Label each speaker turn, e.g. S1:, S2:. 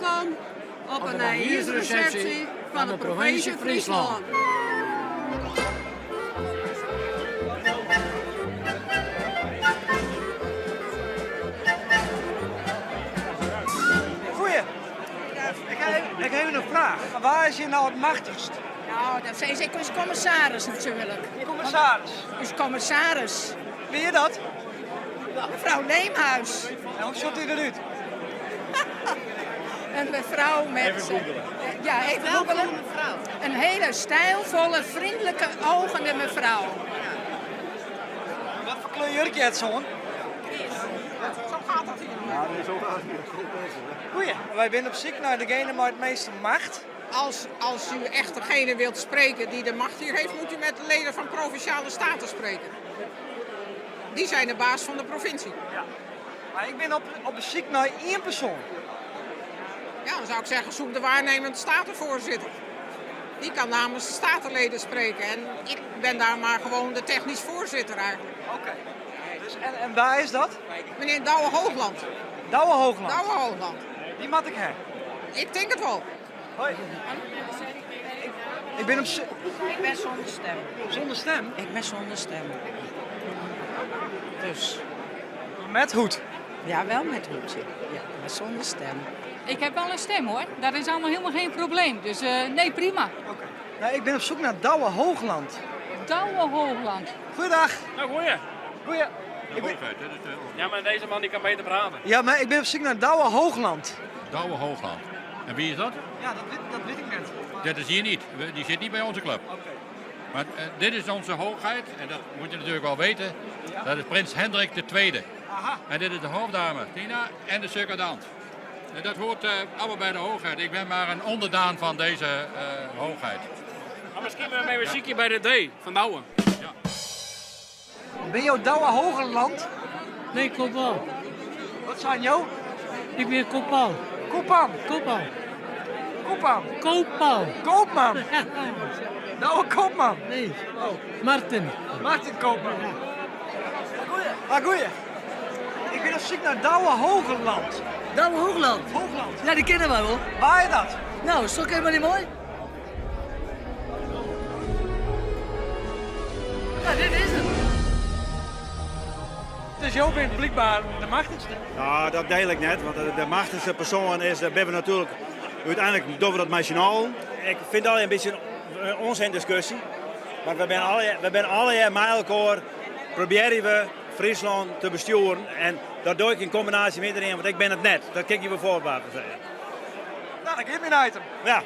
S1: Welkom op een nieuwsreceptie van de provincie Friesland.
S2: Goeie. Ik heb even een vraag. Waar is je nou het machtigst?
S3: Nou, dat zijn ze als commissaris natuurlijk.
S2: Commissaris.
S3: Als commissaris.
S2: Ben je dat?
S3: Mevrouw Leemhuis.
S2: En hoe ziet u eruit?
S3: Een mevrouw met... ja, even googelen. Een hele stijlvolle, vriendelijke, ogende mevrouw.
S2: Wat voor kleur jurkje het zo'n?
S3: Zo gaat dat hier.
S4: Ja, nee, zo gaat het niet.
S2: Goeie. Wij zijn op zoek naar degene met het meeste macht.
S1: Als u echt degene wilt spreken die de macht hier heeft, moet u met de leden van Provinciale Staten spreken. Die zijn de baas van de provincie.
S2: Maar ik ben op zoek naar één persoon.
S1: Ja, dan zou ik zeggen, zoek de waarnemend statenvoorzitter. Die kan namens de statenleden spreken. En ik ben daar maar gewoon de technisch voorzitter eigenlijk.
S2: Oké. Dus, en waar is dat?
S1: Meneer Douwe Hoogland.
S2: Douwe Hoogland.
S1: Douwe Hoogland.
S2: Die moet ik hebben.
S1: Ik denk het wel.
S2: Hoi. Ik ben op
S3: Ik ben zonder stem.
S2: zonder stem.
S3: Ik ben zonder stem. Dus,
S2: Met hoed.
S3: ja, wel met hoedje. Ja, maar zonder stem.
S5: Ik heb wel een stem hoor. Dat is allemaal helemaal geen probleem. Dus nee, prima.
S2: Oké. Nou, ik ben op zoek naar Douwe Hoogland.
S5: Douwe Hoogland.
S2: Goeiedag.
S6: Nou, goeie.
S2: Goeie.
S6: Ja, maar deze man die kan beter praten.
S2: Ja, maar ik ben op zoek naar Douwe Hoogland.
S7: Douwe Hoogland. En wie is dat?
S2: Ja, dat weet ik net.
S7: Dat is hier niet. Die zit niet bij onze club.
S2: Oké.
S7: Maar dit is onze hoogheid, en dat moet je natuurlijk wel weten. Dat is prins Hendrik II.
S2: Aha.
S7: En dit is de hoofddame, Tina, en de secondant. En dat hoort allemaal bij de hoogheid. Ik ben maar een onderdaan van deze hoogheid.
S6: Maar misschien ben we ziek hier bij de D van Douwe.
S2: Ben je Douwe Hoogland?
S8: Nee, Kopal.
S2: Wat zijn jou?
S8: Ik ben Kopal.
S2: Koopman.
S8: Kopal.
S2: Koopman.
S8: Kopal.
S2: Koopman. Douwe Koopman.
S8: Nee. Martin.
S2: Martin Koopman. Ah, goeie. Ik ben op zoek naar Douwe Hoogland.
S9: Douwe Hoogland.
S2: Hoogland.
S9: Ja, die kennen wij hoor.
S2: Waar is dat?
S9: Nou, is toch helemaal niet mooi? Ja, dit is het.
S2: Dus jou bent blijkbaar de machtigste.
S4: Nou, dat deel ik net, want de machtigste persoon is, ben we natuurlijk, uiteindelijk doen we dat nationaal. Ik vind het al een beetje een onzin discussie. Maar we zijn alle met elkaar, proberen we Friesland te besturen. En dat doe ik in combinatie met iedereen, want ik ben het net. Dat kijk je bijvoorbeeld te zeggen.
S2: Nou, dat geeft me een item.
S4: Ja,